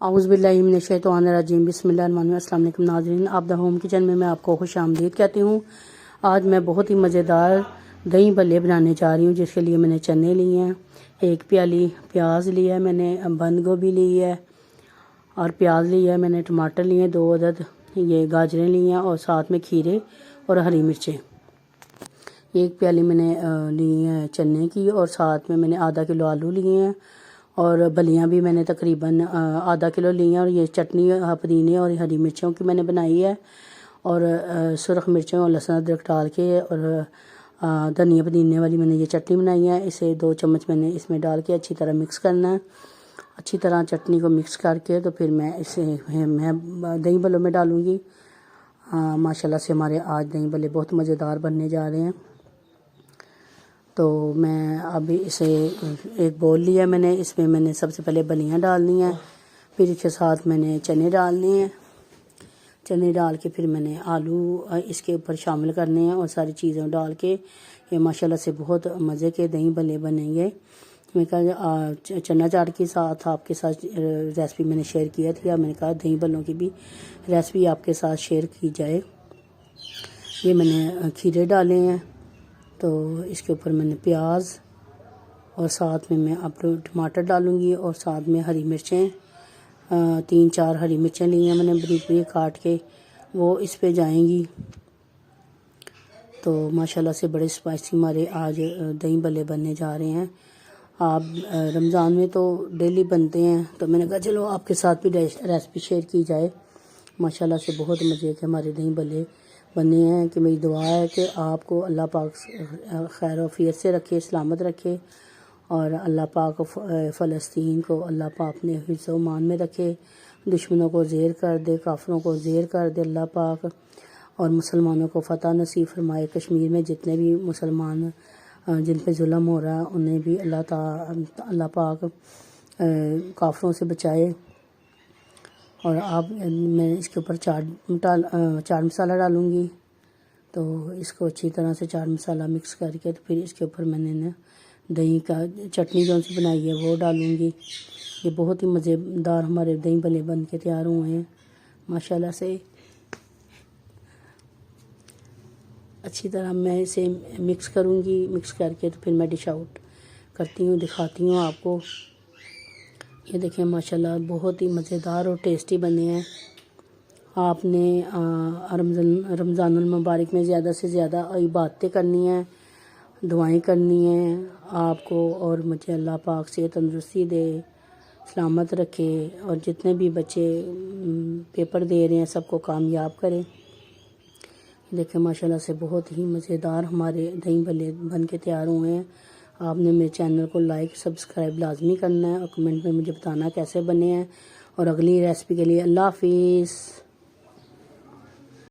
औज़ुबिल्लाहिमिनश्शैतानिर्रजीम बिस्मिल्लाहिर्रहमानिर्रहीम। अस्सलाम वालेकुम नाज़रीन, आप द होम किचन में मैं आपको खुश आमदीद कहती हूँ। आज मैं बहुत ही मज़ेदार दही भल्ले बनाने जा रही हूँ, जिसके लिए मैंने चने लिए हैं, 1 प्याली प्याज लिया है, मैंने बंद गोभी ली है और प्याज लिया है, मैंने टमाटर लिए हैं 2 अदद, ये गाजरें ली हैं और साथ में खीरे और हरी मिर्चें। 1 प्याली मैंने ली है चने की और साथ में मैंने आधा किलो आलू लिए हैं और बलियां भी मैंने तकरीबन आधा किलो ली हैं। और ये चटनी पुदीने और हरी मिर्चों की मैंने बनाई है और सुरख मिर्चों और लहसुन अदरक डाल के और धनिया पुदीने वाली मैंने ये चटनी बनाई है। इसे 2 चम्मच मैंने इसमें डाल के अच्छी तरह मिक्स करना है। अच्छी तरह चटनी को मिक्स करके तो फिर मैं इसे मैं दही भल्लों में डालूँगी। माशाल्लाह से हमारे आज दही भल्ले बहुत मज़ेदार बनने जा रहे हैं। तो मैं अभी इसे एक बोल लिया मैंने, इसमें मैंने सबसे पहले बलियां डालनी है, फिर इसके साथ मैंने चने डालने हैं। चने डाल के फिर मैंने आलू इसके ऊपर शामिल करने हैं और सारी चीज़ें डाल के ये माशाल्लाह से बहुत मज़े के दही भल्ले बनेंगे। मैं कहा चना चाट के साथ आपके साथ रेसिपी मैंने शेयर किया थी, मैंने कहा दही भल्लों की भी रेसिपी आपके साथ शेयर की जाए। ये मैंने खीरे डाले हैं, तो इसके ऊपर मैंने प्याज और साथ में मैं अब टमाटर डालूँगी और साथ में हरी मिर्चें 3-4 हरी मिर्चें ली हैं मैंने बारीक बारीक काट के, वो इस पे जाएंगी। तो माशाल्लाह से बड़े स्पाइसी हमारे आज दही भल्ले बनने जा रहे हैं। आप रमज़ान में तो डेली बनते हैं, तो मैंने कहा चलो आपके साथ भी रेसिपी शेयर की जाए। माशाल्लाह से बहुत मज़े के हमारे दही भल्ले बने हैं। कि मेरी दुआ है कि आपको अल्लाह पाक खैर वफ़ियत से रखे, सलामत रखे और अल्लाह पाक फ़लस्तीन को अल्लाह पाक अपने हिफ्ज़ व मान में रखे, दुश्मनों को ज़ेर कर दे, काफिरों को ज़ेर कर दे अल्लाह पाक, और मुसलमानों को फ़तह नसीब फरमाए। कश्मीर में जितने भी मुसलमान जिन पे जुल्म हो रहा है उन्हें भी अल्लाह पाक काफिरों से बचाए। और आप मैं इसके ऊपर चाट मसाला डालूँगी। तो इसको अच्छी तरह से चाट मसाला मिक्स करके तो फिर इसके ऊपर मैंने ना दही का चटनी जो सी बनाई है वो डालूँगी। ये बहुत ही मज़ेदार हमारे दही भल्ले बन के तैयार हुए हैं माशाल्लाह से। अच्छी तरह मैं इसे मिक्स करूँगी, मिक्स करके तो फिर मैं डिश आउट करती हूँ, दिखाती हूँ आपको। ये देखें माशाल्लाह बहुत ही मज़ेदार और टेस्टी बने हैं। आपने रमज़ानुल मुबारक में ज़्यादा से ज़्यादा इबादतें करनी हैं, दुआएं करनी हैं आपको, और मुझे अल्लाह पाक से तंदुरुस्ती दे, सलामत रखे और जितने भी बच्चे पेपर दे रहे हैं सबको कामयाब करें। देखें माशाल्लाह से बहुत ही मज़ेदार हमारे दही भल्ले बन के तैयार हुए हैं। आपने मेरे चैनल को लाइक सब्सक्राइब लाजमी करना है और कमेंट में मुझे बताना कैसे बने हैं। और अगली रेसिपी के लिए अल्लाह हाफिज़।